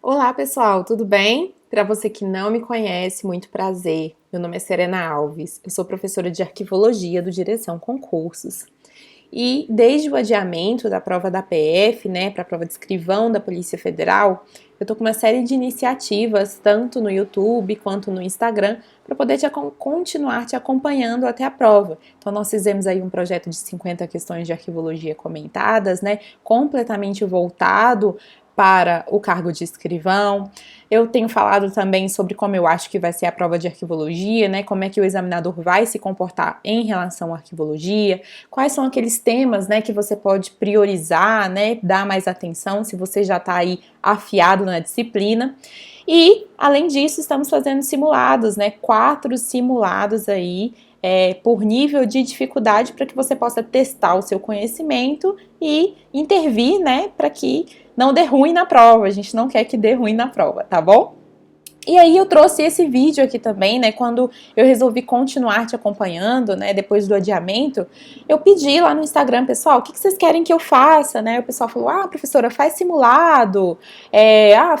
Olá, pessoal, tudo bem? Para você que não me conhece, muito prazer. Meu nome é Serena Alves, eu sou professora de Arquivologia do Direção Concursos. E desde o adiamento da prova da PF, né, para a prova de escrivão da Polícia Federal, eu tô com uma série de iniciativas, tanto no YouTube quanto no Instagram, para poder continuar te acompanhando até a prova. Então, nós fizemos aí um projeto de 50 questões de arquivologia comentadas, né, completamente voltado para o cargo de escrivão. Eu tenho falado também sobre como eu acho que vai ser a prova de arquivologia, né, como é que o examinador vai se comportar em relação à arquivologia, quais são aqueles temas, né, que você pode priorizar, né, dar mais atenção se você já está aí afiado na disciplina. E, além disso, estamos fazendo simulados, né, 4 simulados aí, por nível de dificuldade para que você possa testar o seu conhecimento e intervir, né, para que não dê ruim na prova. A gente não quer que dê ruim na prova, tá bom? E aí eu trouxe esse vídeo aqui também, né, quando eu resolvi continuar te acompanhando, né, depois do adiamento, eu pedi lá no Instagram, pessoal, o que vocês querem que eu faça, né, o pessoal falou, professora, faz simulado,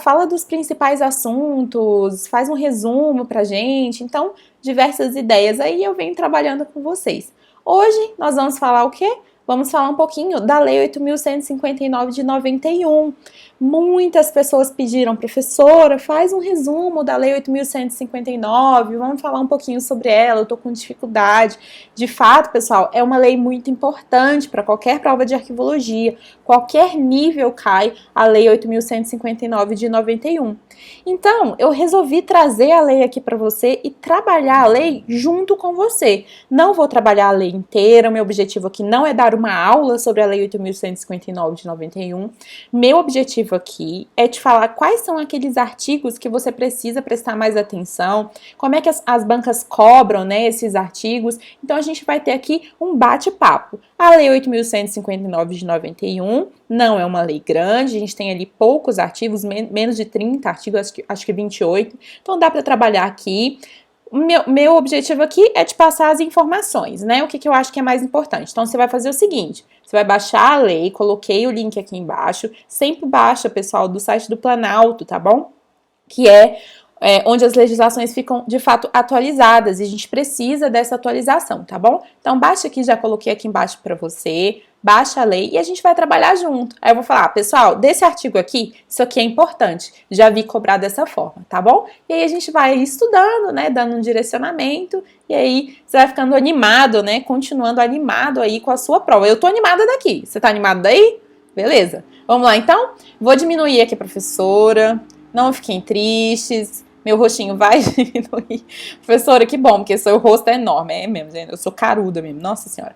fala dos principais assuntos, faz um resumo pra gente, então, diversas ideias, aí eu venho trabalhando com vocês. Hoje, nós vamos falar o quê? Vamos falar um pouquinho da Lei 8.159 de 91. Muitas pessoas pediram, professora, faz um resumo da Lei 8.159, vamos falar um pouquinho sobre ela, eu tô com dificuldade. De fato, pessoal, é uma lei muito importante para qualquer prova de arquivologia, qualquer nível cai a Lei 8.159 de 91. Então, eu resolvi trazer a lei aqui para você e trabalhar a lei junto com você. Não vou trabalhar a lei inteira, meu objetivo aqui não é dar uma aula sobre a Lei 8.159 de 91. Meu objetivo aqui é te falar quais são aqueles artigos que você precisa prestar mais atenção, como é que as bancas cobram, né, esses artigos. Então, a gente vai ter aqui um bate-papo. A Lei 8.159 de 91 não é uma lei grande, a gente tem ali poucos artigos, menos de 30 artigos, acho que 28, então dá para trabalhar aqui. Meu objetivo aqui é te passar as informações, né? O que eu acho que é mais importante. Então, você vai fazer o seguinte, você vai baixar a lei, coloquei o link aqui embaixo, sempre baixa, pessoal, do site do Planalto, tá bom? Que é onde as legislações ficam, de fato, atualizadas, e a gente precisa dessa atualização, tá bom? Então, baixa aqui, já coloquei aqui embaixo para você, baixa a lei e a gente vai trabalhar junto. Aí eu vou falar, pessoal, desse artigo aqui, isso aqui é importante, já vi cobrar dessa forma, tá bom? E aí a gente vai estudando, né, dando um direcionamento, e aí você vai ficando animado, né, continuando animado aí com a sua prova. Eu tô animada daqui, você tá animado daí? Beleza. Vamos lá, então? Vou diminuir aqui, professora, não fiquem tristes, meu rostinho vai diminuir. Professora, que bom, porque seu rosto é enorme, é mesmo, gente, eu sou caruda mesmo, nossa senhora.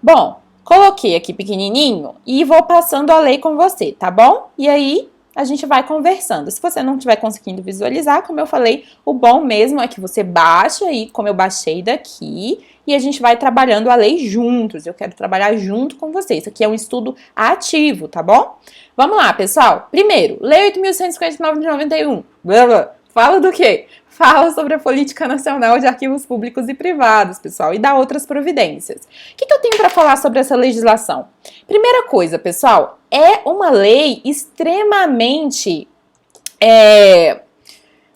Bom, coloquei aqui pequenininho e vou passando a lei com você, tá bom? E aí a gente vai conversando. Se você não estiver conseguindo visualizar, como eu falei, o bom mesmo é que você baixe aí, como eu baixei daqui, e a gente vai trabalhando a lei juntos. Eu quero trabalhar junto com vocês. Isso aqui é um estudo ativo, tá bom? Vamos lá, pessoal. Primeiro, Lei 8.159 de 91. Fala do quê? Fala sobre a Política Nacional de Arquivos Públicos e Privados, pessoal, e dá outras providências. O que eu tenho para falar sobre essa legislação? Primeira coisa, pessoal, é uma lei extremamente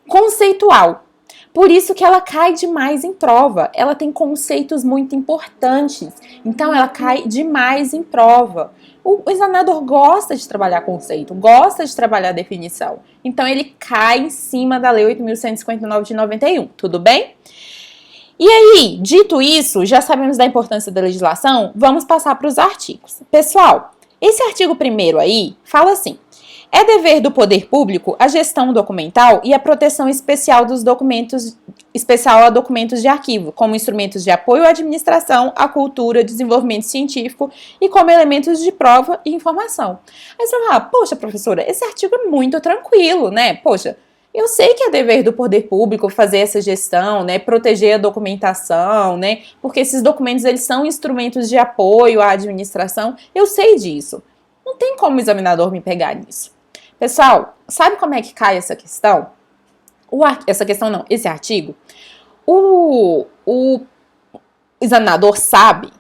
conceitual. Por isso que ela cai demais em prova. Ela tem conceitos muito importantes. Então, ela cai demais em prova. O examinador gosta de trabalhar conceito, gosta de trabalhar definição. Então, ele cai em cima da Lei 8.159 de 91. Tudo bem? E aí, dito isso, já sabemos da importância da legislação, vamos passar para os artigos. Pessoal, esse artigo 1º aí fala assim: é dever do poder público a gestão documental e a proteção especial dos documentos, especial a documentos de arquivo, como instrumentos de apoio à administração, à cultura, desenvolvimento científico e como elementos de prova e informação. Aí você vai falar, poxa, professora, esse artigo é muito tranquilo, né? Poxa, eu sei que é dever do poder público fazer essa gestão, né, proteger a documentação, né, porque esses documentos eles são instrumentos de apoio à administração, eu sei disso. Não tem como o examinador me pegar nisso. Pessoal, sabe como é que cai essa questão? Essa questão não, esse artigo. O examinador sabe,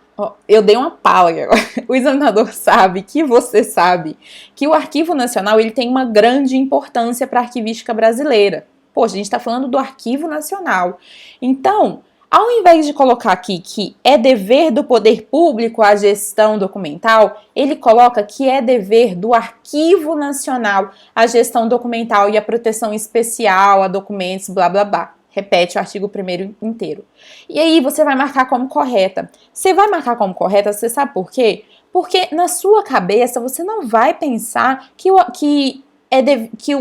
Eu dei uma pala agora. O examinador sabe que você sabe que o Arquivo Nacional ele tem uma grande importância para a arquivística brasileira. Poxa, a gente está falando do Arquivo Nacional. Então, ao invés de colocar aqui que é dever do poder público a gestão documental, ele coloca que é dever do Arquivo Nacional a gestão documental e a proteção especial a documentos, blá blá blá. Repete o artigo 1º inteiro. E aí você vai marcar como correta. Você vai marcar como correta, você sabe por quê? Porque na sua cabeça você não vai pensar que o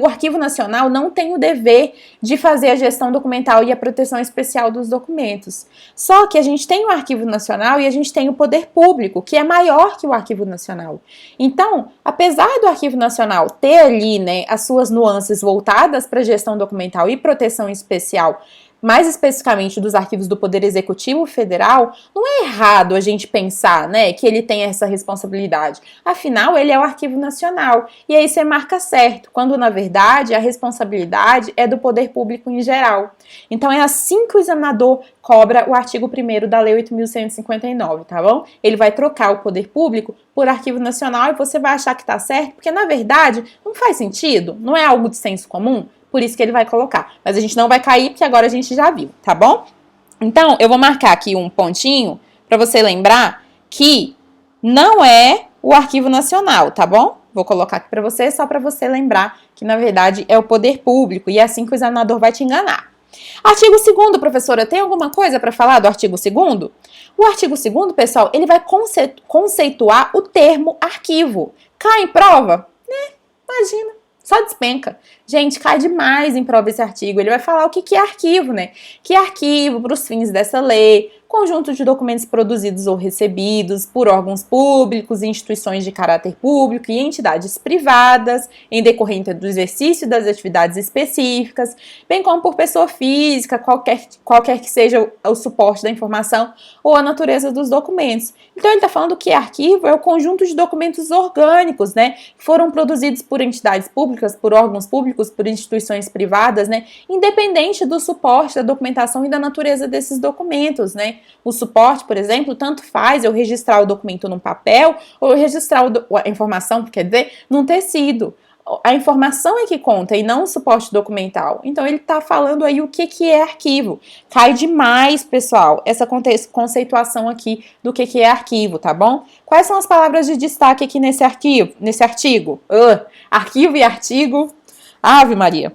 Arquivo Nacional não tem o dever de fazer a gestão documental e a proteção especial dos documentos. Só que a gente tem o Arquivo Nacional e a gente tem o Poder Público, que é maior que o Arquivo Nacional. Então, apesar do Arquivo Nacional ter ali, né, as suas nuances voltadas para a gestão documental e proteção especial, mais especificamente dos arquivos do Poder Executivo Federal, não é errado a gente pensar, né, que ele tem essa responsabilidade. Afinal, ele é o Arquivo Nacional. E aí você marca certo, quando na verdade a responsabilidade é do Poder Público em geral. Então é assim que o examinador cobra o artigo 1º da Lei 8.159, tá bom? Ele vai trocar o Poder Público por Arquivo Nacional e você vai achar que tá certo, porque na verdade não faz sentido, não é algo de senso comum. Por isso que ele vai colocar. Mas a gente não vai cair, porque agora a gente já viu, tá bom? Então, eu vou marcar aqui um pontinho para você lembrar que não é o Arquivo Nacional, tá bom? Vou colocar aqui para você, só para você lembrar que, na verdade, é o Poder Público. E é assim que o examinador vai te enganar. Artigo 2º, professora, tem alguma coisa para falar do artigo 2º? O artigo 2º, pessoal, ele vai conceituar o termo arquivo. Cai em prova? Imagina. Só despenca. Gente, cai demais em prova esse artigo. Ele vai falar o que é arquivo, né? Que é arquivo, para os fins dessa lei, conjunto de documentos produzidos ou recebidos por órgãos públicos, instituições de caráter público e entidades privadas, em decorrência do exercício das atividades específicas, bem como por pessoa física, qualquer que seja o suporte da informação ou a natureza dos documentos. Então, ele está falando que arquivo é o conjunto de documentos orgânicos, né? Que foram produzidos por entidades públicas, por órgãos públicos, por instituições privadas, né? Independente do suporte, da documentação e da natureza desses documentos, né? O suporte, por exemplo, tanto faz eu registrar o documento num papel ou eu registrar a informação, quer dizer, num tecido. A informação é que conta e não o suporte documental. Então, ele está falando aí o que é arquivo. Cai demais, pessoal, essa conceituação aqui do que é arquivo, tá bom? Quais são as palavras de destaque aqui nesse artigo? Arquivo e artigo. Ave Maria.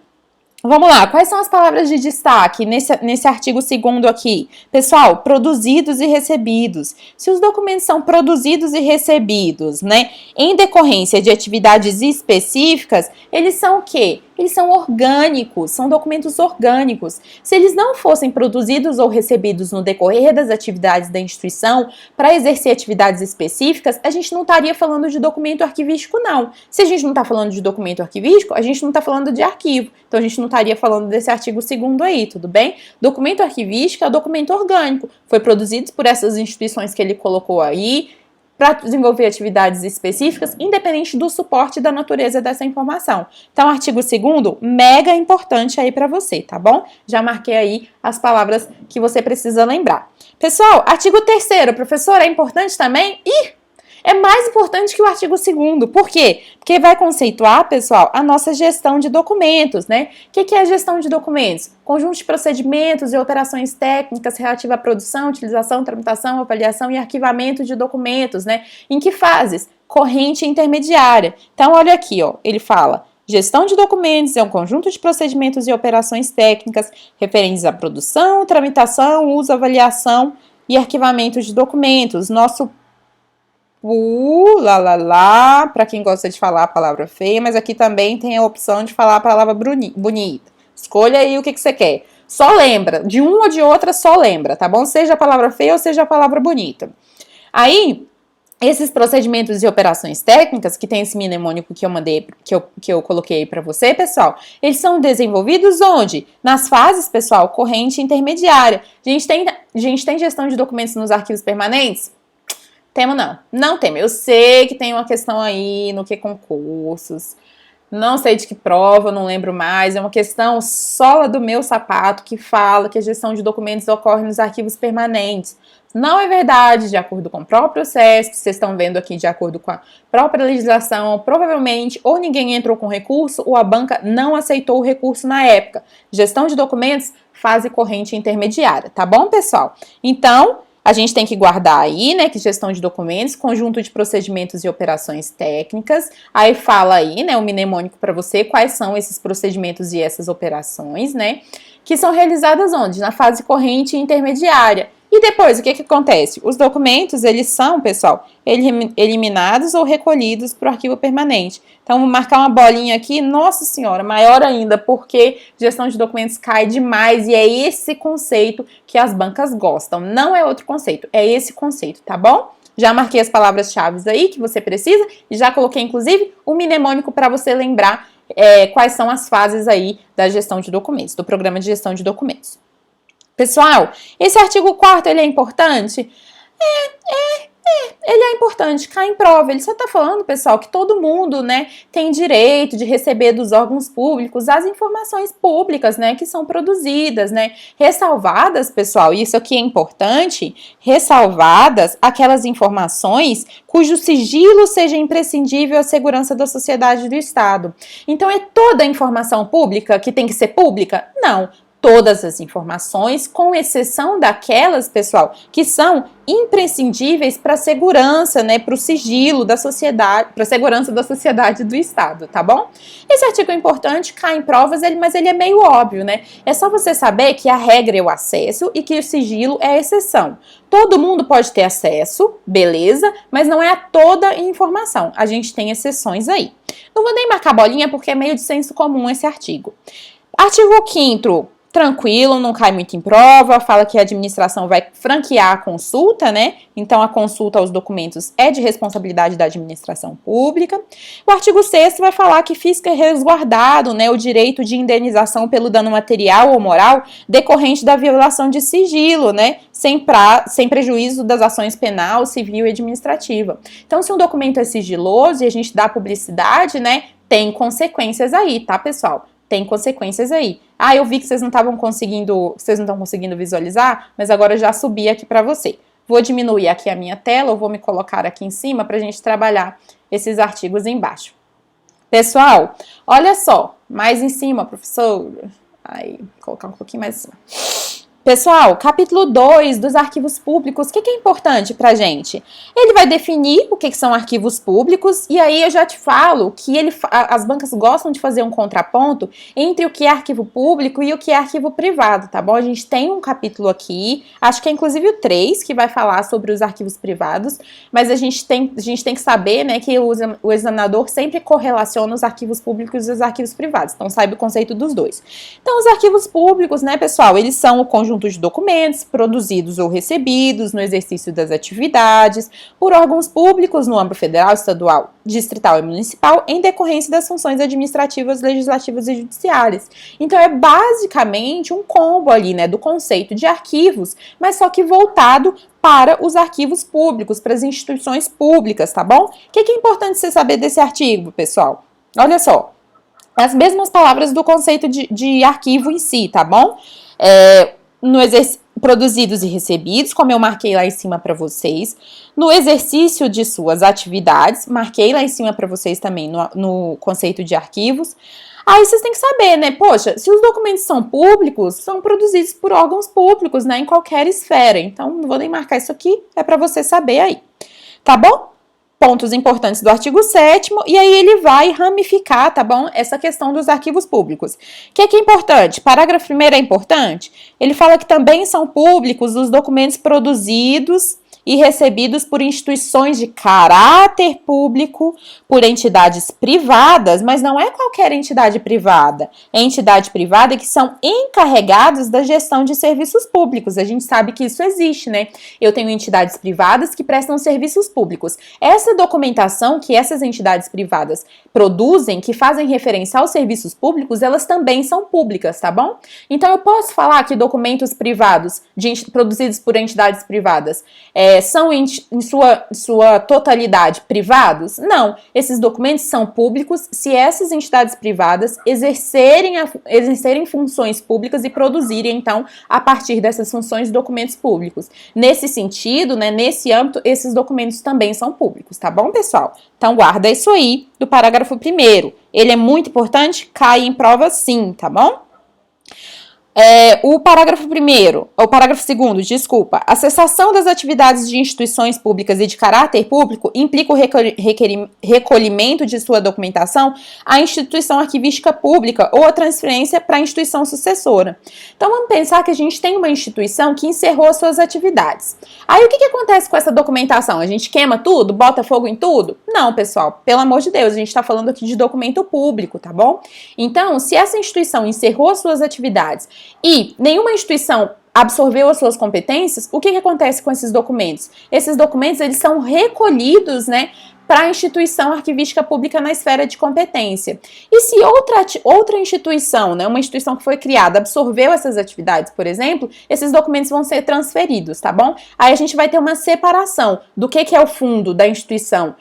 Vamos lá, quais são as palavras de destaque nesse artigo 2º aqui? Pessoal, produzidos e recebidos. Se os documentos são produzidos e recebidos, né, em decorrência de atividades específicas, eles são o quê? Eles são orgânicos, são documentos orgânicos. Se eles não fossem produzidos ou recebidos no decorrer das atividades da instituição para exercer atividades específicas, a gente não estaria falando de documento arquivístico, não. Se a gente não está falando de documento arquivístico, a gente não está falando de arquivo. Então, a gente não estaria falando desse artigo 2º aí, tudo bem? Documento arquivístico é documento orgânico. Foi produzido por essas instituições que ele colocou aí, para desenvolver atividades específicas, independente do suporte e da natureza dessa informação. Então, artigo 2º, mega importante aí para você, tá bom? Já marquei aí as palavras que você precisa lembrar. Pessoal, artigo 3º, professor, é importante também? É mais importante que o artigo 2º. Por quê? Porque vai conceituar, pessoal, a nossa gestão de documentos, né? O que é a gestão de documentos? Conjunto de procedimentos e operações técnicas relativa à produção, utilização, tramitação, avaliação e arquivamento de documentos, né? Em que fases? Corrente intermediária. Então, olha aqui, ó, ele fala: gestão de documentos é um conjunto de procedimentos e operações técnicas referentes à produção, tramitação, uso, avaliação e arquivamento de documentos. Nosso para quem gosta de falar a palavra feia, mas aqui também tem a opção de falar a palavra bonita. Escolha aí o que você quer. Só lembra, de uma ou de outra só lembra, tá bom? Seja a palavra feia ou seja a palavra bonita. Aí, esses procedimentos e operações técnicas, que tem esse mnemônico que eu mandei, que eu coloquei aí pra você, pessoal, eles são desenvolvidos onde? Nas fases, pessoal, corrente e intermediária. A gente tem gestão de documentos nos arquivos permanentes? Temo não. Não temo. Eu sei que tem uma questão aí no que concursos. não sei de que prova, não lembro mais, é uma questão sola do meu sapato que fala que a gestão de documentos ocorre nos arquivos permanentes. Não é verdade, de acordo com o próprio processo, vocês estão vendo aqui de acordo com a própria legislação, provavelmente ou ninguém entrou com recurso ou a banca não aceitou o recurso na época. Gestão de documentos, fase corrente intermediária, tá bom, pessoal? Então, a gente tem que guardar aí, né, que gestão de documentos, conjunto de procedimentos e operações técnicas. Aí fala aí, né, o mnemônico para você, quais são esses procedimentos e essas operações, né, que são realizadas onde? Na fase corrente e intermediária. E depois, o que acontece? Os documentos, eles são, pessoal, eliminados ou recolhidos para o arquivo permanente. Então, vou marcar uma bolinha aqui, nossa senhora, maior ainda, porque gestão de documentos cai demais e é esse conceito que as bancas gostam. Não é outro conceito, é esse conceito, tá bom? Já marquei as palavras-chave aí que você precisa e já coloquei, inclusive, o mnemônico para você lembrar quais são as fases aí da gestão de documentos, do programa de gestão de documentos. Pessoal, esse artigo 4º, ele é importante? Ele é importante, cai em prova. Ele só está falando, pessoal, que todo mundo, né, tem direito de receber dos órgãos públicos as informações públicas, né, que são produzidas, né, ressalvadas, pessoal, e isso aqui é importante, ressalvadas aquelas informações cujo sigilo seja imprescindível à segurança da sociedade e do Estado. Então, é toda a informação pública que tem que ser pública? Não. Todas as informações, com exceção daquelas, pessoal, que são imprescindíveis para a segurança, né, para o sigilo da sociedade, para a segurança da sociedade e do Estado, tá bom? Esse artigo é importante, cai em provas, mas ele é meio óbvio, né? É só você saber que a regra é o acesso e que o sigilo é a exceção. Todo mundo pode ter acesso, beleza, mas não é a toda a informação. A gente tem exceções aí. Não vou nem marcar bolinha porque é meio de senso comum esse artigo. Artigo 5º. Tranquilo, não cai muito em prova, fala que a administração vai franquear a consulta, né? Então, a consulta aos documentos é de responsabilidade da administração pública. O artigo 6º vai falar que fica resguardado, né, o direito de indenização pelo dano material ou moral decorrente da violação de sigilo, né? Sem prejuízo das ações penal, civil e administrativa. Então, se um documento é sigiloso e a gente dá publicidade, né, tem consequências aí, tá, pessoal? Tem consequências aí. Ah, eu vi que vocês não estão conseguindo visualizar, mas agora eu já subi aqui para você. Vou diminuir aqui a minha tela, ou vou me colocar aqui em cima para a gente trabalhar esses artigos embaixo. Pessoal, olha só, mais em cima, professor. Aí, vou colocar um pouquinho mais em cima. Pessoal, capítulo 2 dos arquivos públicos, o que é importante pra gente? Ele vai definir o que são arquivos públicos e aí eu já te falo que as bancas gostam de fazer um contraponto entre o que é arquivo público e o que é arquivo privado, tá bom? A gente tem um capítulo aqui, acho que é inclusive o 3, que vai falar sobre os arquivos privados, mas a gente tem que saber, né, que o examinador sempre correlaciona os arquivos públicos e os arquivos privados, então saiba o conceito dos dois. Então, os arquivos públicos, né, pessoal, eles são o conjunto de documentos produzidos ou recebidos no exercício das atividades por órgãos públicos no âmbito federal, estadual, distrital e municipal em decorrência das funções administrativas, legislativas e judiciárias. Então é basicamente um combo ali, né, do conceito de arquivos, mas só que voltado para os arquivos públicos, para as instituições públicas, tá bom? O que é importante você saber desse artigo, pessoal? Olha só, as mesmas palavras do conceito de arquivo em si, tá bom? Produzidos e recebidos, como eu marquei lá em cima para vocês, no exercício de suas atividades, marquei lá em cima para vocês também no conceito de arquivos. Aí vocês têm que saber, né, poxa, se os documentos são públicos, são produzidos por órgãos públicos, né, em qualquer esfera, então não vou nem marcar isso aqui, é para você saber aí, tá bom? Pontos importantes do artigo 7º, e aí ele vai ramificar, tá bom, essa questão dos arquivos públicos. O que é importante? Parágrafo 1º é importante? Ele fala que também são públicos os documentos produzidos e recebidos por instituições de caráter público, por entidades privadas, mas não é qualquer entidade privada. É entidade privada que são encarregados da gestão de serviços públicos. A gente sabe que isso existe, né? Eu tenho entidades privadas que prestam serviços públicos. Essa documentação que essas entidades privadas produzem, que fazem referência aos serviços públicos, elas também são públicas, tá bom? Então eu posso falar que documentos privados, produzidos por entidades privadas, são em sua totalidade privados? Não, esses documentos são públicos se essas entidades privadas exercerem funções públicas e produzirem, então, a partir dessas funções, documentos públicos. Nesse sentido, né, nesse âmbito, esses documentos também são públicos, tá bom, pessoal? Então, guarda isso aí do parágrafo 1º. Ele é muito importante, cai em prova sim, tá bom? O parágrafo 2º, desculpa, a cessação das atividades de instituições públicas e de caráter público implica o recolhimento de sua documentação à instituição arquivística pública ou a transferência para a instituição sucessora. Então, vamos pensar que a gente tem uma instituição que encerrou as suas atividades. Aí, o que acontece com essa documentação? A gente queima tudo? Bota fogo em tudo? Não, pessoal, pelo amor de Deus, a gente está falando aqui de documento público, tá bom? Então, se essa instituição encerrou as suas atividades e nenhuma instituição absorveu as suas competências, o que acontece com esses documentos? Esses documentos, eles são recolhidos, né, para a instituição arquivística pública na esfera de competência. E se outra instituição, né, uma instituição que foi criada, absorveu essas atividades, por exemplo, esses documentos vão ser transferidos, tá bom? Aí a gente vai ter uma separação do que é o fundo da instituição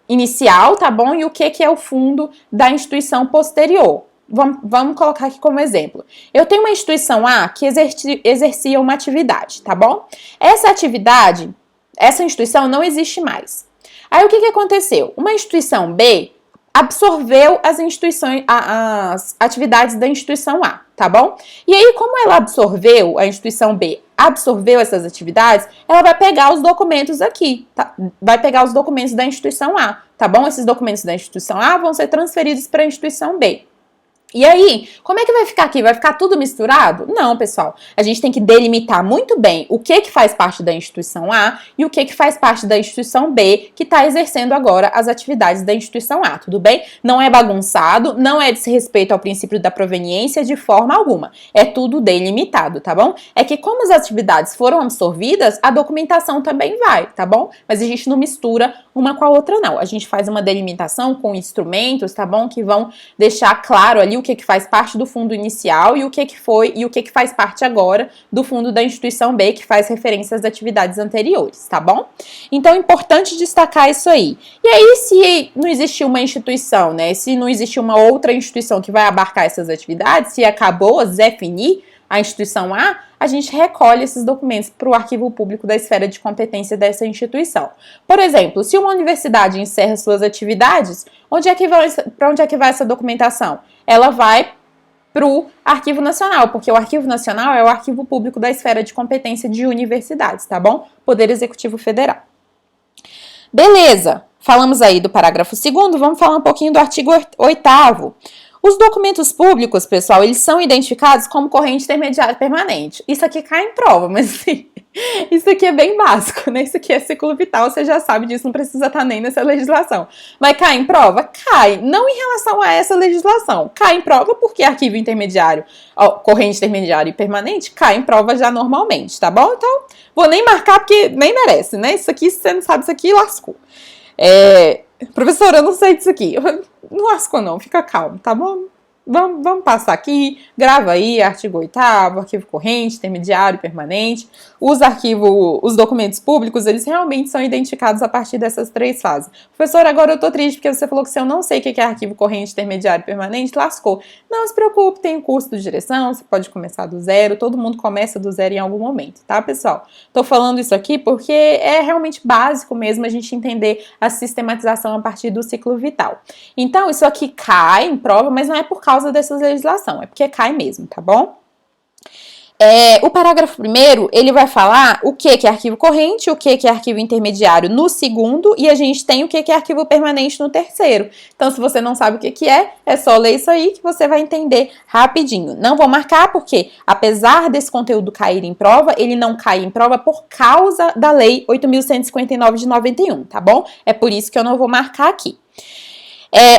inicial, tá bom? E o que é o fundo da instituição posterior. Vamos colocar aqui como exemplo. Eu tenho uma instituição A que exercia uma atividade, tá bom? Essa instituição não existe mais. Aí o que aconteceu? Uma instituição B absorveu as atividades da instituição A, tá bom? E aí, como ela absorveu, a instituição B absorveu essas atividades, ela vai pegar os documentos aqui, tá? Vai pegar os documentos da instituição A, tá bom? Esses documentos da instituição A vão ser transferidos para a instituição B. E aí, como é que vai ficar aqui? Vai ficar tudo misturado? Não, pessoal. A gente tem que delimitar muito bem o que faz parte da instituição A e o que faz parte da instituição B, que está exercendo agora as atividades da instituição A, tudo bem? Não é bagunçado, não é desrespeito ao princípio da proveniência de forma alguma. É tudo delimitado, tá bom? É que como as atividades foram absorvidas, a documentação também vai, tá bom? Mas a gente não mistura uma com a outra, não. A gente faz uma delimitação com instrumentos, tá bom? Que vão deixar claro ali o que faz parte do fundo inicial e o que faz parte agora do fundo da instituição B, que faz referência às atividades anteriores, tá bom? Então, é importante destacar isso aí. E aí, se não existiu uma instituição, né? Se não existiu uma outra instituição que vai abarcar essas atividades, se acabou a definir a instituição A gente recolhe esses documentos para o arquivo público da esfera de competência dessa instituição. Por exemplo, se uma universidade encerra suas atividades, para onde é que vai essa documentação? Ela vai para o Arquivo Nacional, porque o Arquivo Nacional é o arquivo público da esfera de competência de universidades, tá bom? Poder Executivo Federal. Beleza, falamos aí do parágrafo 2º, vamos falar um pouquinho do artigo 8º. Os documentos públicos, pessoal, eles são identificados como corrente intermediária permanente. Isso aqui cai em prova, mas assim, isso aqui é bem básico, né? Isso aqui é ciclo vital, você já sabe disso, não precisa estar nem nessa legislação. Vai cair em prova? Cai. Não em relação a essa legislação. Cai em prova porque arquivo intermediário, corrente intermediária e permanente, cai em prova já normalmente, tá bom? Então, vou nem marcar porque nem merece, né? Isso aqui, se você não sabe isso aqui, lascou. Professora, eu não sei disso aqui. Não lascou não, fica calmo, tá bom? Vamos passar aqui, grava aí, artigo 8º, arquivo corrente, intermediário, permanente. Os documentos públicos, eles realmente são identificados a partir dessas 3 fases. Professora, agora eu tô triste porque você falou que se eu não sei o que é arquivo corrente, intermediário e permanente, lascou. Não se preocupe, tem curso de direção, você pode começar do zero, todo mundo começa do zero em algum momento, tá, pessoal? Tô falando isso aqui porque é realmente básico mesmo a gente entender a sistematização a partir do ciclo vital. Então, isso aqui cai em prova, mas não é por causa dessa legislação, é porque cai mesmo, tá bom? O parágrafo 1º, ele vai falar o que é arquivo corrente, o que é arquivo intermediário no 2º, e a gente tem o que é arquivo permanente no 3º. Então, se você não sabe o que é só ler isso aí que você vai entender rapidinho. Não vou marcar porque, apesar desse conteúdo cair em prova, ele não cai em prova por causa da Lei 8.159 de 91, tá bom? É por isso que eu não vou marcar aqui.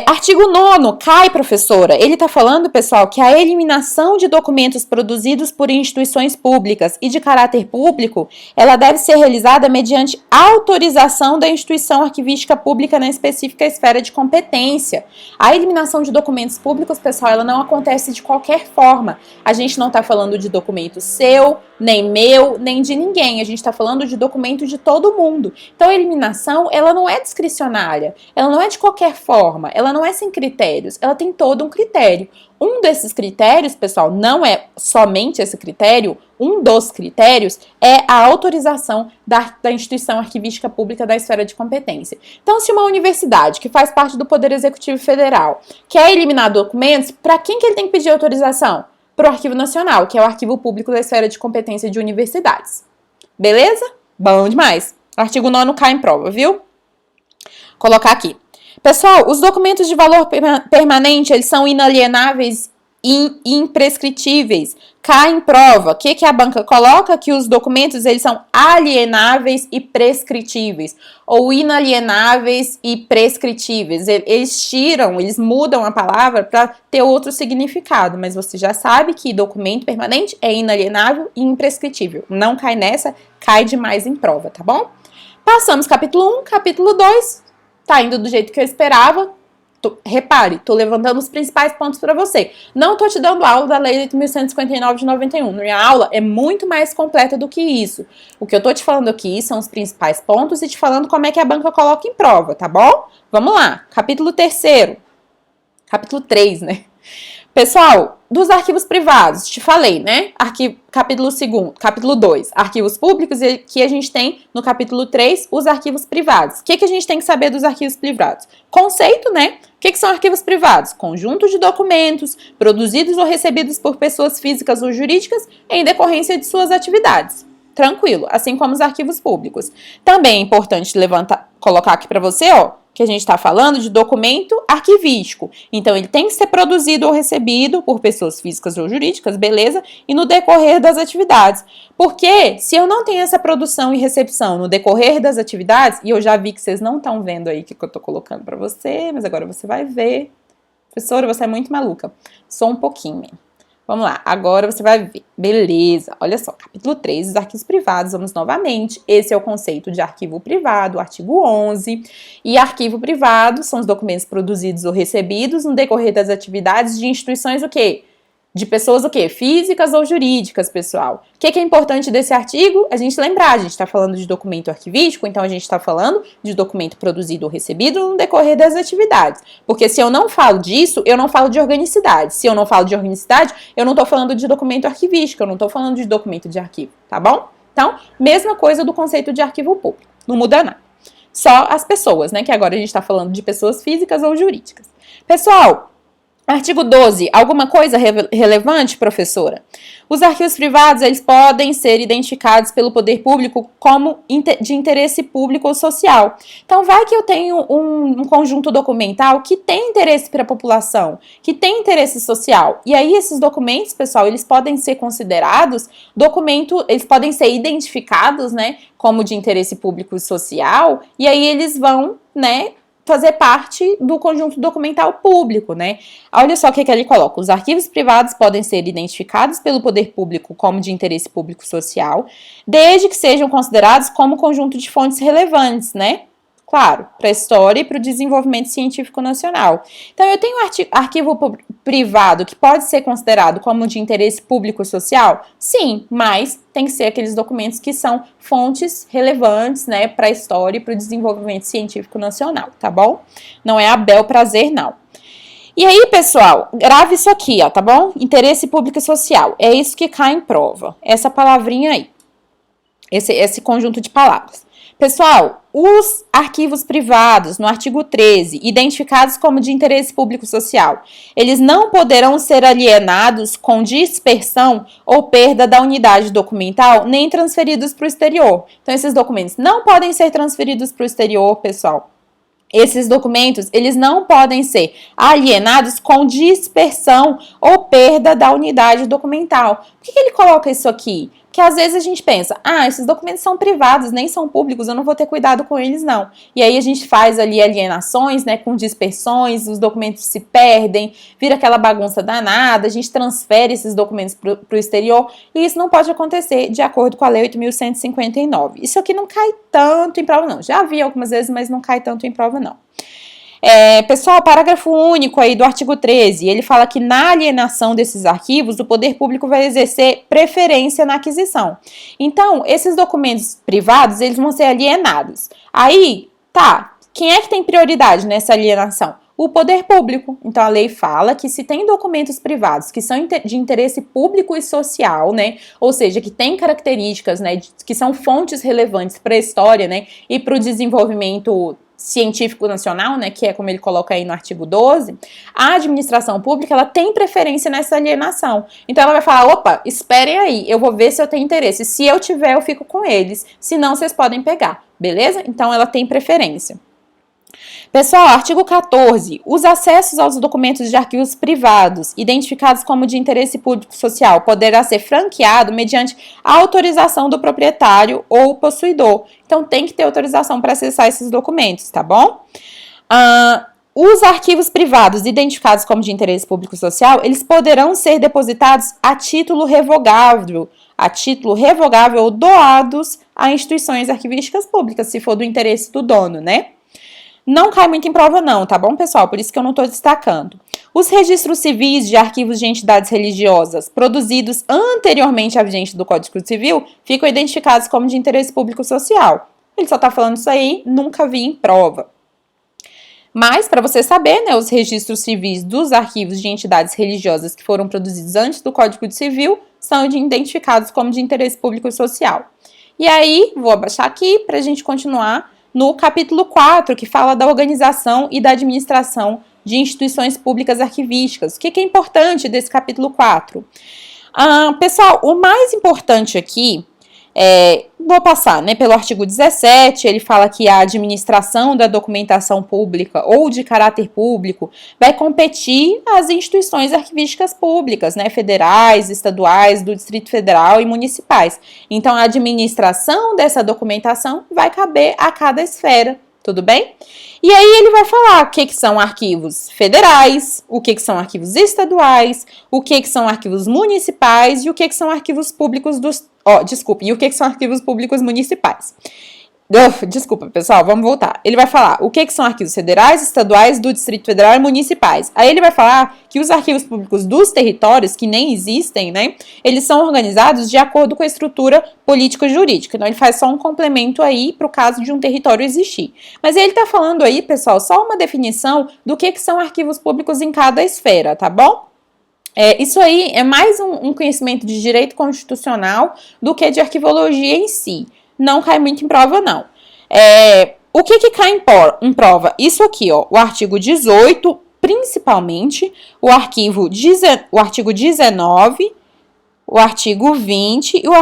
Artigo 9º, cai, professora. Ele está falando, pessoal, que a eliminação de documentos produzidos por instituições públicas e de caráter público, ela deve ser realizada mediante autorização da instituição arquivística pública na específica esfera de competência. A eliminação de documentos públicos, pessoal, ela não acontece de qualquer forma. A gente não está falando de documento seu, nem meu, nem de ninguém. A gente está falando de documento de todo mundo. Então, a eliminação, ela não é discricionária, ela não é de qualquer forma. Ela não é sem critérios, ela tem todo um critério. Um desses critérios, pessoal, não é somente esse critério, um dos critérios é a autorização da instituição arquivística pública da esfera de competência. Então, se uma universidade que faz parte do Poder Executivo Federal quer eliminar documentos, para quem que ele tem que pedir autorização? Para o Arquivo Nacional, que é o arquivo público da esfera de competência de universidades. Beleza? Bom demais. Artigo 9º cai em prova, viu? Colocar aqui. Pessoal, os documentos de valor permanente, eles são inalienáveis e imprescritíveis. Cai em prova. O que a banca coloca? Que os documentos, eles são alienáveis e prescritíveis. Ou inalienáveis e prescritíveis. Eles tiram, eles mudam a palavra para ter outro significado. Mas você já sabe que documento permanente é inalienável e imprescritível. Não cai nessa, cai demais em prova, tá bom? Passamos capítulo 1, capítulo 2. Tá indo do jeito que eu esperava. Repare, tô levantando os principais pontos para você. Não tô te dando aula da Lei 8.159 de 91. Minha aula é muito mais completa do que isso. O que eu tô te falando aqui são os principais pontos e te falando como é que a banca coloca em prova, tá bom? Vamos lá. Capítulo 3º. Capítulo 3, né? Pessoal, dos arquivos privados, te falei, né? Capítulo 2º, capítulo 2, arquivos públicos, e aqui a gente tem no capítulo 3 os arquivos privados. O que a gente tem que saber dos arquivos privados? Conceito, né? O que são arquivos privados? Conjunto de documentos produzidos ou recebidos por pessoas físicas ou jurídicas em decorrência de suas atividades. Tranquilo, assim como os arquivos públicos. Também é importante colocar aqui para você, ó, que a gente está falando de documento arquivístico. Então, ele tem que ser produzido ou recebido por pessoas físicas ou jurídicas, beleza? E no decorrer das atividades. Porque se eu não tenho essa produção e recepção no decorrer das atividades, e eu já vi que vocês não estão vendo aí o que eu estou colocando para você, mas agora você vai ver. Professora, você é muito maluca. Só um pouquinho. Vamos lá, agora você vai ver. Beleza, olha só, capítulo 3, os arquivos privados, vamos novamente. Esse é o conceito de arquivo privado, artigo 11. E arquivo privado são os documentos produzidos ou recebidos no decorrer das atividades de instituições o quê? De pessoas o quê? Físicas ou jurídicas, pessoal. O que é importante desse artigo? A gente lembrar, a gente está falando de documento arquivístico, então a gente está falando de documento produzido ou recebido no decorrer das atividades. Porque se eu não falo disso, eu não falo de organicidade. Se eu não falo de organicidade, eu não estou falando de documento arquivístico, eu não estou falando de documento de arquivo, tá bom? Então, mesma coisa do conceito de arquivo público. Não muda nada. Só as pessoas, né? Que agora a gente está falando de pessoas físicas ou jurídicas. Pessoal, artigo 12. Alguma coisa relevante, professora? Os arquivos privados, eles podem ser identificados pelo poder público como de interesse público ou social. Então, vai que eu tenho um conjunto documental que tem interesse para a população, que tem interesse social. E aí, esses documentos, pessoal, eles podem ser considerados eles podem ser identificados, né, como de interesse público e social, e aí eles vão, né, fazer parte do conjunto documental público, né? Olha só o que ele coloca. Os arquivos privados podem ser identificados pelo poder público como de interesse público social, desde que sejam considerados como conjunto de fontes relevantes, né? Claro, para a história e para o desenvolvimento científico nacional. Então, eu tenho arquivo privado que pode ser considerado como de interesse público social? Sim, mas tem que ser aqueles documentos que são fontes relevantes, né, para a história e para o desenvolvimento científico nacional, tá bom? Não é a bel prazer, não. E aí, pessoal, grave isso aqui, ó, tá bom? Interesse público e social. É isso que cai em prova. Essa palavrinha aí. Esse conjunto de palavras. Pessoal, os arquivos privados, no artigo 13, identificados como de interesse público social, eles não poderão ser alienados com dispersão ou perda da unidade documental, nem transferidos para o exterior. Então, esses documentos não podem ser transferidos para o exterior, pessoal. Esses documentos, eles não podem ser alienados com dispersão ou perda da unidade documental. Por que ele coloca isso aqui? Que às vezes a gente pensa, esses documentos são privados, nem são públicos, eu não vou ter cuidado com eles não. E aí a gente faz ali alienações, né, com dispersões, os documentos se perdem, vira aquela bagunça danada, a gente transfere esses documentos para o exterior, e isso não pode acontecer de acordo com a Lei 8.159. Isso aqui não cai tanto em prova não, já vi algumas vezes, mas não cai tanto em prova não. Pessoal, parágrafo único aí do artigo 13, ele fala que na alienação desses arquivos, o poder público vai exercer preferência na aquisição. Então, esses documentos privados, eles vão ser alienados. Aí, quem é que tem prioridade nessa alienação? O poder público. Então, a lei fala que se tem documentos privados que são de interesse público e social, né, ou seja, que tem características, né, que são fontes relevantes para a história, né, e para o desenvolvimento científico nacional, né, que é como ele coloca aí no artigo 12, a administração pública, ela tem preferência nessa alienação. Então, ela vai falar, opa, esperem aí, eu vou ver se eu tenho interesse. Se eu tiver, eu fico com eles. Se não, vocês podem pegar, beleza? Então, ela tem preferência. Pessoal, artigo 14. Os acessos aos documentos de arquivos privados, identificados como de interesse público social, poderá ser franqueado mediante a autorização do proprietário ou possuidor. Então, tem que ter autorização para acessar esses documentos, tá bom? Os arquivos privados identificados como de interesse público social, eles poderão ser depositados a título revogável ou doados a instituições arquivísticas públicas, se for do interesse do dono, né? Não cai muito em prova não, tá bom, pessoal? Por isso que eu não estou destacando. Os registros civis de arquivos de entidades religiosas produzidos anteriormente à vigência do Código Civil ficam identificados como de interesse público social. Ele só está falando isso aí, nunca vi em prova. Mas, para você saber, né, os registros civis dos arquivos de entidades religiosas que foram produzidos antes do Código Civil são identificados como de interesse público e social. E aí, vou abaixar aqui para a gente continuar no capítulo 4, que fala da organização e da administração de instituições públicas arquivísticas. O que é importante desse capítulo 4? Pessoal, o mais importante aqui, vou passar, né, pelo artigo 17, ele fala que a administração da documentação pública ou de caráter público vai competir às instituições arquivísticas públicas, né, federais, estaduais, do Distrito Federal e municipais. Então, a administração dessa documentação vai caber a cada esfera, tudo bem? E aí ele vai falar o que são arquivos federais, o que são arquivos estaduais, o que são arquivos municipais e o que são arquivos públicos e o que são arquivos públicos municipais. Desculpa, pessoal, vamos voltar. Ele vai falar o que são arquivos federais, estaduais, do Distrito Federal e municipais. Aí ele vai falar que os arquivos públicos dos territórios, que nem existem, né, eles são organizados de acordo com a estrutura político-jurídica. Então, ele faz só um complemento aí para o caso de um território existir. Mas ele tá falando aí, pessoal, só uma definição do que são arquivos públicos em cada esfera, tá bom? Isso aí é mais um conhecimento de direito constitucional do que de arquivologia em si. Não cai muito em prova, não. O que cai em prova? Isso aqui, ó, o artigo 18, principalmente, o artigo 19, o artigo 20 e o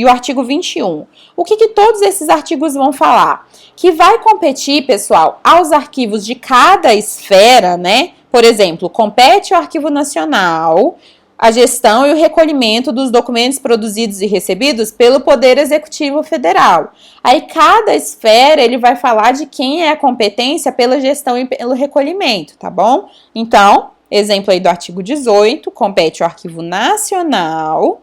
artigo 21. O que todos esses artigos vão falar? Que vai competir, pessoal, aos arquivos de cada esfera, né? Por exemplo, compete ao Arquivo Nacional a gestão e o recolhimento dos documentos produzidos e recebidos pelo Poder Executivo Federal. Aí, cada esfera, ele vai falar de quem é a competência pela gestão e pelo recolhimento, tá bom? Então, exemplo aí do artigo 18, compete ao Arquivo Nacional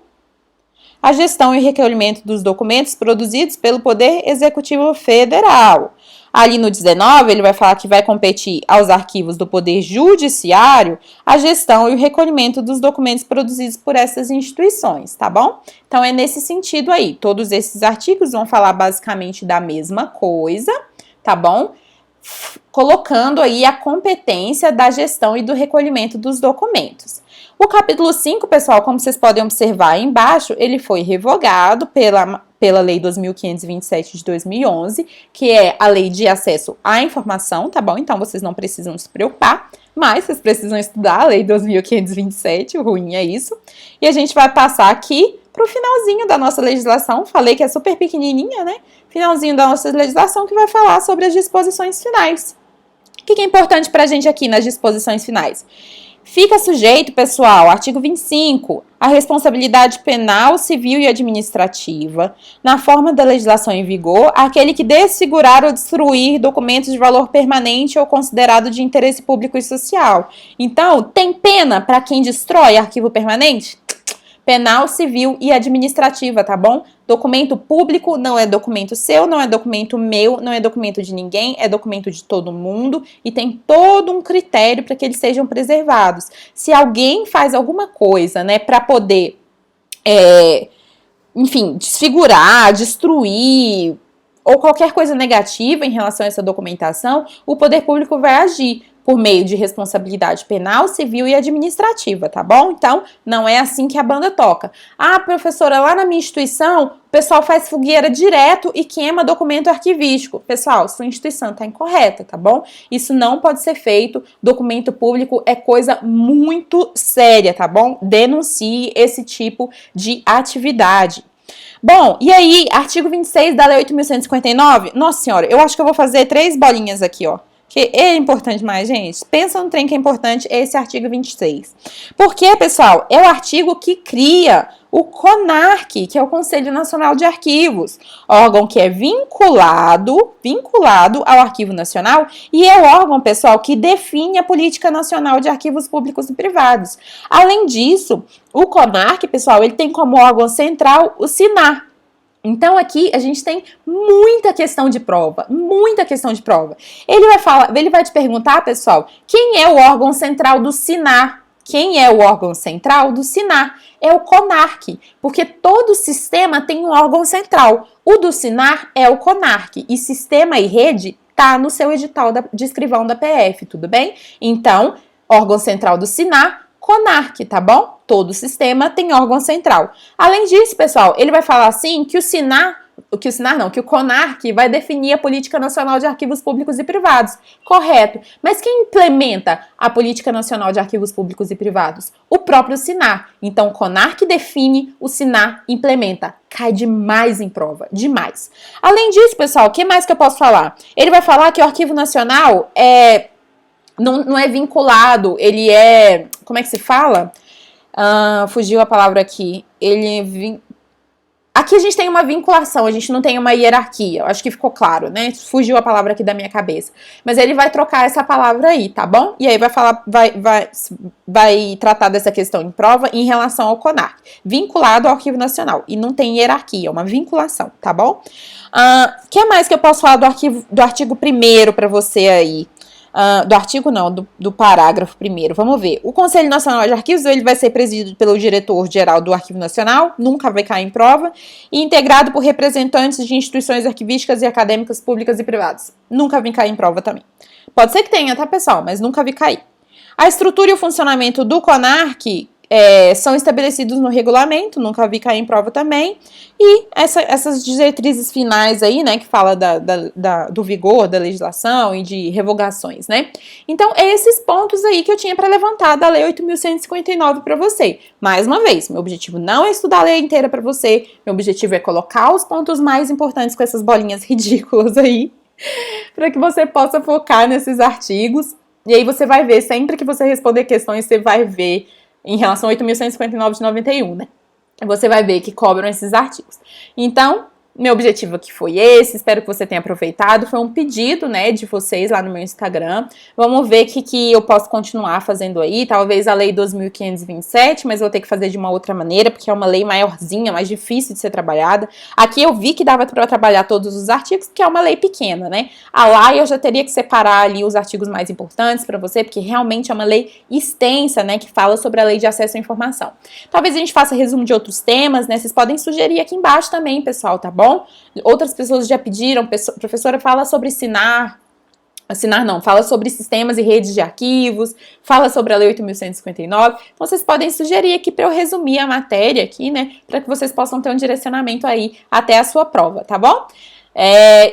a gestão e recolhimento dos documentos produzidos pelo Poder Executivo Federal. Ali no 19, ele vai falar que vai competir aos arquivos do Poder Judiciário a gestão e o recolhimento dos documentos produzidos por essas instituições, tá bom? Então, é nesse sentido aí. Todos esses artigos vão falar basicamente da mesma coisa, tá bom? Colocando aí a competência da gestão e do recolhimento dos documentos. O capítulo 5, pessoal, como vocês podem observar aí embaixo, ele foi revogado pela Lei 2.527 de 2011, que é a Lei de Acesso à Informação, tá bom? Então, vocês não precisam se preocupar, mas vocês precisam estudar a Lei 2.527, o ruim é isso. E a gente vai passar aqui para o finalzinho da nossa legislação, falei que é super pequenininha, né? Finalzinho da nossa legislação que vai falar sobre as disposições finais. O que é importante para a gente aqui nas disposições finais? Fica sujeito, pessoal, artigo 25, a responsabilidade penal, civil e administrativa, na forma da legislação em vigor, aquele que desfigurar ou destruir documentos de valor permanente ou considerado de interesse público e social. Então, tem pena para quem destrói arquivo permanente? Penal, civil e administrativa, tá bom? Documento público não é documento seu, não é documento meu, não é documento de ninguém, é documento de todo mundo e tem todo um critério para que eles sejam preservados. Se alguém faz alguma coisa, né, para poder, enfim, desfigurar, destruir ou qualquer coisa negativa em relação a essa documentação, o poder público vai agir por meio de responsabilidade penal, civil e administrativa, tá bom? Então, não é assim que a banda toca. Ah, professora, lá na minha instituição, o pessoal faz fogueira direto e queima documento arquivístico. Pessoal, sua instituição tá incorreta, tá bom? Isso não pode ser feito. Documento público é coisa muito séria, tá bom? Denuncie esse tipo de atividade. Bom, e aí, artigo 26 da Lei 8.159? Nossa senhora, eu acho que eu vou fazer 3 bolinhas aqui, ó. Que é importante mais, gente. Pensa no trem que é importante, esse artigo 26. Porque, pessoal, é o artigo que cria o CONARC, que é o Conselho Nacional de Arquivos, órgão que é vinculado ao Arquivo Nacional e é o órgão, pessoal, que define a Política Nacional de Arquivos Públicos e Privados. Além disso, o CONARC, pessoal, ele tem como órgão central o SINAR. Então, aqui a gente tem muita questão de prova, muita questão de prova. Ele vai te perguntar, pessoal, quem é o órgão central do SINAR? Quem é o órgão central do SINAR? É o CONARC, porque todo sistema tem um órgão central. O do SINAR é o CONARC, e sistema e rede tá no seu edital de escrivão da PF, tudo bem? Então, órgão central do SINAR, CONARC, tá bom? Todo sistema tem órgão central. Além disso, pessoal, ele vai falar assim que que o CONARC vai definir a Política Nacional de Arquivos Públicos e Privados. Correto. Mas quem implementa a Política Nacional de Arquivos Públicos e Privados? O próprio SINAR. Então, o CONARC define, o SINAR implementa. Cai demais em prova, demais. Além disso, pessoal, o que mais que eu posso falar? Ele vai falar que o Arquivo Nacional não é vinculado, ele é... Como é que se fala? Fugiu a palavra aqui. Aqui a gente tem uma vinculação, a gente não tem uma hierarquia. Eu acho que ficou claro, né? Fugiu a palavra aqui da minha cabeça. Mas ele vai trocar essa palavra aí, tá bom? E aí vai tratar dessa questão em prova em relação ao CONARC. Vinculado ao Arquivo Nacional. E não tem hierarquia, é uma vinculação, tá bom? O que mais que eu posso falar do artigo 1º para você aí? Do artigo não, do parágrafo 1º. Vamos ver. O Conselho Nacional de Arquivos, ele vai ser presidido pelo diretor-geral do Arquivo Nacional, nunca vai cair em prova, e integrado por representantes de instituições arquivísticas e acadêmicas públicas e privadas. Nunca vem cair em prova também. Pode ser que tenha, tá, pessoal? Mas nunca vi cair. A estrutura e o funcionamento do CONARC são estabelecidos no regulamento, nunca vi cair em prova também, e essas diretrizes finais aí, né, que fala do vigor da legislação e de revogações, né. Então, esses pontos aí que eu tinha para levantar da Lei 8.159 para você. Mais uma vez, meu objetivo não é estudar a lei inteira para você, meu objetivo é colocar os pontos mais importantes com essas bolinhas ridículas aí, para que você possa focar nesses artigos, e aí você vai ver, sempre que você responder questões, você vai ver em relação a 8.159 de 91, né? Você vai ver que cobram esses artigos. Então, meu objetivo aqui foi esse, espero que você tenha aproveitado. Foi um pedido, né, de vocês lá no meu Instagram. Vamos ver o que eu posso continuar fazendo aí. Talvez a lei 2.527, mas vou ter que fazer de uma outra maneira, porque é uma lei maiorzinha, mais difícil de ser trabalhada. Aqui eu vi que dava para trabalhar todos os artigos, porque é uma lei pequena, né? Lá eu já teria que separar ali os artigos mais importantes para você, porque realmente é uma lei extensa, né, que fala sobre a lei de acesso à informação. Talvez a gente faça resumo de outros temas, né? Vocês podem sugerir aqui embaixo também, pessoal, tá bom? Outras pessoas já pediram, professora, fala sobre SINAR não, fala sobre sistemas e redes de arquivos, fala sobre a Lei 8.159, então vocês podem sugerir aqui para eu resumir a matéria aqui, né, para que vocês possam ter um direcionamento aí até a sua prova, tá bom?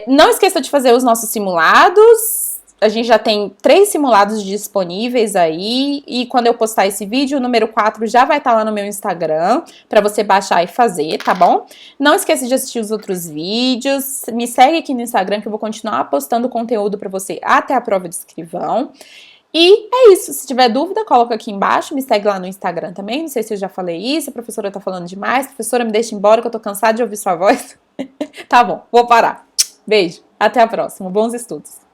Não esqueça de fazer os nossos simulados. A gente já tem 3 simulados disponíveis aí, e quando eu postar esse vídeo, o número 4 já vai estar lá no meu Instagram, para você baixar e fazer, tá bom? Não esqueça de assistir os outros vídeos, me segue aqui no Instagram que eu vou continuar postando conteúdo para você até a prova de escrivão. E é isso, se tiver dúvida, coloca aqui embaixo, me segue lá no Instagram também, não sei se eu já falei isso, a professora tá falando demais, professora me deixa embora que eu tô cansada de ouvir sua voz. Tá bom, vou parar. Beijo, até a próxima, bons estudos.